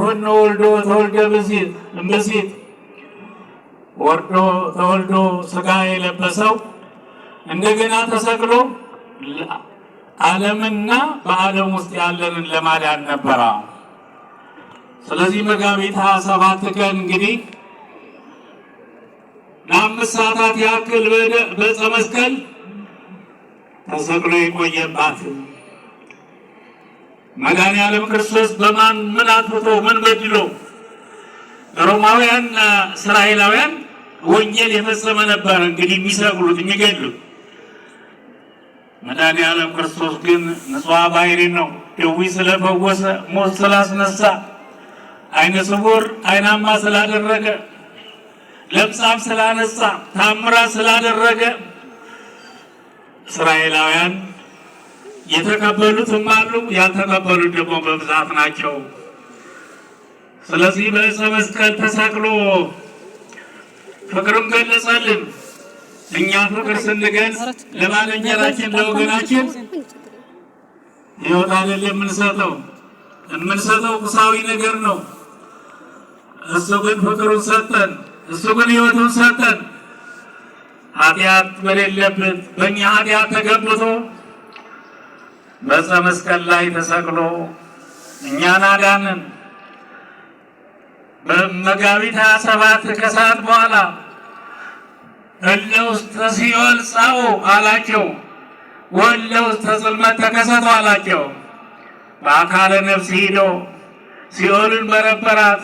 ኮነ ወልዶ ተወልደ ብእሲት ወርዶ ተወልዶ ሥጋ የለበሰው እንደገና ተሰቅሎ ዓለምና በዓለም ውስጥ ያለንን ለማዳን ነበረ። ስለዚህ መጋቢት 27 ቀን እንግዲህ ለ5 ሰዓታት ያክል በዕፀ መስቀል ተሰቅሎ የቆየባት መድኃኔዓለም ክርስቶስ በማን ምን አጥፍቶ ምን በድሎ ሮማውያንና እስራኤላውያን ወንጌል የፈጸመ ነበር እንግዲህ የሚሰቅሉት የሚገድሉት። መድኃኔዓለም ክርስቶስ ግን ንጹሐ ባሕርይ ነው። ድዊ ስለፈወሰ፣ ሞት ስላስነሳ፣ ዓይነ ስውር ዓይናማ ስላደረገ፣ ለምጻም ስላነጻ፣ ታምራት ስላደረገ እስራኤላውያን የተቀበሉትም አሉ፣ ያልተቀበሉት ደግሞ በብዛት ናቸው። ስለዚህ በዕፀ መስቀል ተሰቅሎ ፍቅሩን ገለጸልን። እኛ ፍቅር ስንገልጽ ለባልንጀራችን ለወገናችን ሕይወት አይደለም የምንሰጠው ቁሳዊ ነገር ነው። እሱ ግን ፍቅሩን ሰጠን፣ እሱ ግን ሕይወቱን ሰጠን። ኃጢአት በሌለበት በእኛ ኃጢአት ተገብቶ በዕፀ መስቀል ላይ ተሰቅሎ እኛን አዳንን። በመጋቢት 27 ከሰዓት በኋላ እለ ውስተ ሲኦል ጻኡ አላቸው፣ ወእለ ውስተ ጽልመት ተከሰቱ አላቸው። በአካለ ነፍስ ሂዶ ሲኦልን በረበራት።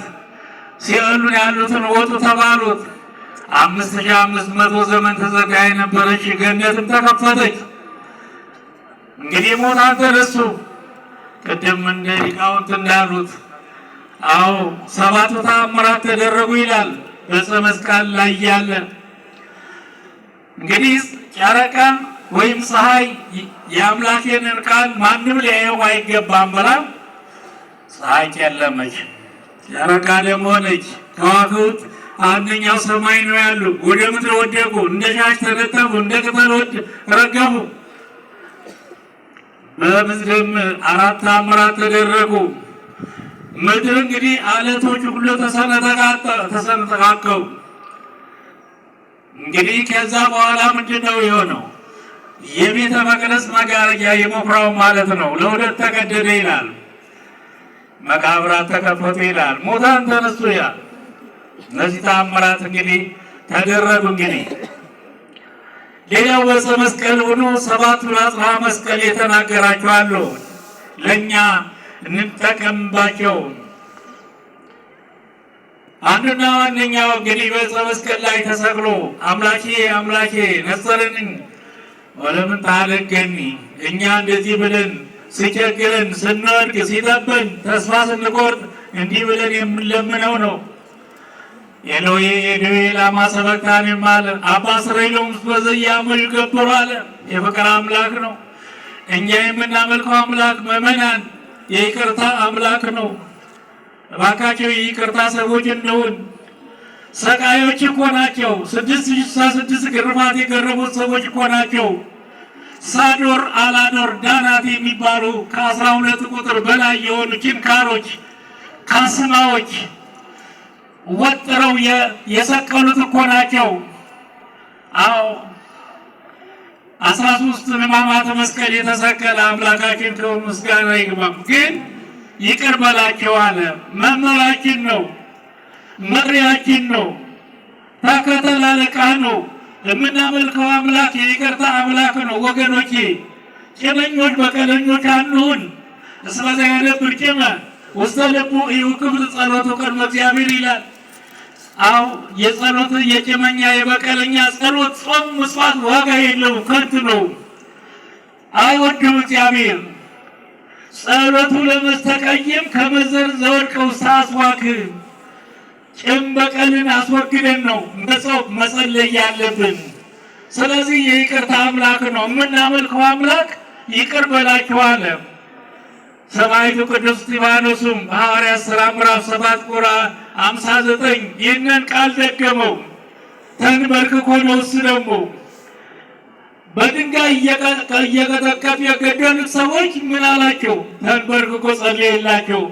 ሲኦሉን ያሉትን ወጡ ተባሉት። 5500 ዘመን ተዘጋ የነበረች ገነትም ተከፈተች። እንግዲህ ሙታን ተነሱ። ቅድም እንደ ሊቃውንት እንዳሉት አዎ 7 ተአምራት ተደረጉ ይላል በዕፀ መስቀል ላይ ያለ። እንግዲህ ጨረቃ ወይም ፀሐይ የአምላኬን ቃል ማንም ሊያየው አይገባም ብላ ፀሐይ ጨለመች፣ ጨረቃ ደም ሆነች። ከዋክብት አንደኛው ሰማይ ነው ያሉ ወደ ምድር ወደቁ፣ እንደ ሻሽ ተነጠፉ፣ እንደ ቅጠል ረገፉ። በምድርም 4 ተአምራት ተደረጉ። ምድር እንግዲህ አለቶች ሁሉ ተሰነጠቃቀው። እንግዲህ ከዛ በኋላ ምንድን ነው የሆነው? የቤተ መቅደስ መጋረጃ የመኩራው ማለት ነው ለሁለት ተቀደደ ይላል። መቃብራት ተከፈቱ ይላል። ሙታን ተነሱ ይላል። እነዚህ ተአምራት እንግዲህ ተደረጉ። እንግዲህ ሌላው በዕፀ መስቀል ሆኖ 7 አጽርሐ መስቀል የተናገራቸው አሉ። ለእኛ እንጠቀምባቸው። አንዱና ዋነኛው እንግዲህ በዕፀ መስቀል ላይ ተሰቅሎ አምላኬ አምላኬ ነጸረኒ ወለምን ታደገኒ፣ እኛ እንደዚህ ብለን ሲቸግረን ስንወድቅ ሲጠበን ተስፋ ስንቆርጥ እንዲህ ብለን የምንለምነው ነው። ኤሎሄ ኤሎሄ ላማ ሰበቅታኒ አለ። አባ እስራኤሎም በዘያመው ይገብሩ አለ። የፍቅር አምላክ ነው። እኛ የምናመልከው አምላክ ምእመናን የይቅርታ አምላክ ነው። እባካቸው የይቅርታ ሰዎች እንሁን። ሰቃዮች እኮ ናቸው። 666 ግርፋት የገረቡት ሰዎች እኮ ናቸው። ሳዶር፣ አላዶር፣ ዳናት የሚባሉ ከ12 ቁጥር በላይ የሆኑ ችንካሮች ካስማዎች ወጥረው የሰቀሉት እኮ ናቸው። አዎ 13 ሕማማተ መስቀል የተሰቀለ አምላካችን ክብር ምስጋና ይግባው። ግን ይቅር በላቸው አለ። መምህራችን ነው፣ መሪያችን ነው፣ ተከተል አለቃ ነው። የምናመልከው አምላክ የይቅርታ አምላክ ነው። ወገኖቼ ቂመኞች በቀለኞች አንሁን። እስመ ዘያነብር ቂመ ውስተ ልቡ ኢይክብር ጸሎቱ ቅድመ እግዚአብሔር ይላል። አዎ የጸሎት የቂመኛ የበቀለኛ ጸሎት፣ ጾም፣ ምጽዋት ዋጋ የለውም፣ ከንቱ ነው፣ አይወድም እግዚአብሔር። ጸሎቱ ለመስተቀየም ከመዘር ዘወድቀው ሳስዋክ ቂም በቀልን አስወግደን ነው መጸለይ ያለብን። ስለዚህ የይቅርታ አምላክ ነው የምናመልከው አምላክ። ይቅር በላቸው አለ። ሰማዕቱ ቅዱስ እስጢፋኖስም በሐዋርያት ሥራ ምዕራፍ 7 ቁጥር 59 ይህንን ቃል ደገመው። ተንበርክኮ ነው እሱ ደግሞ በድንጋይ እየቀጠቀጡ የገደሉት ሰዎች ምን አላቸው? ተንበርክኮ ጸለየላቸው።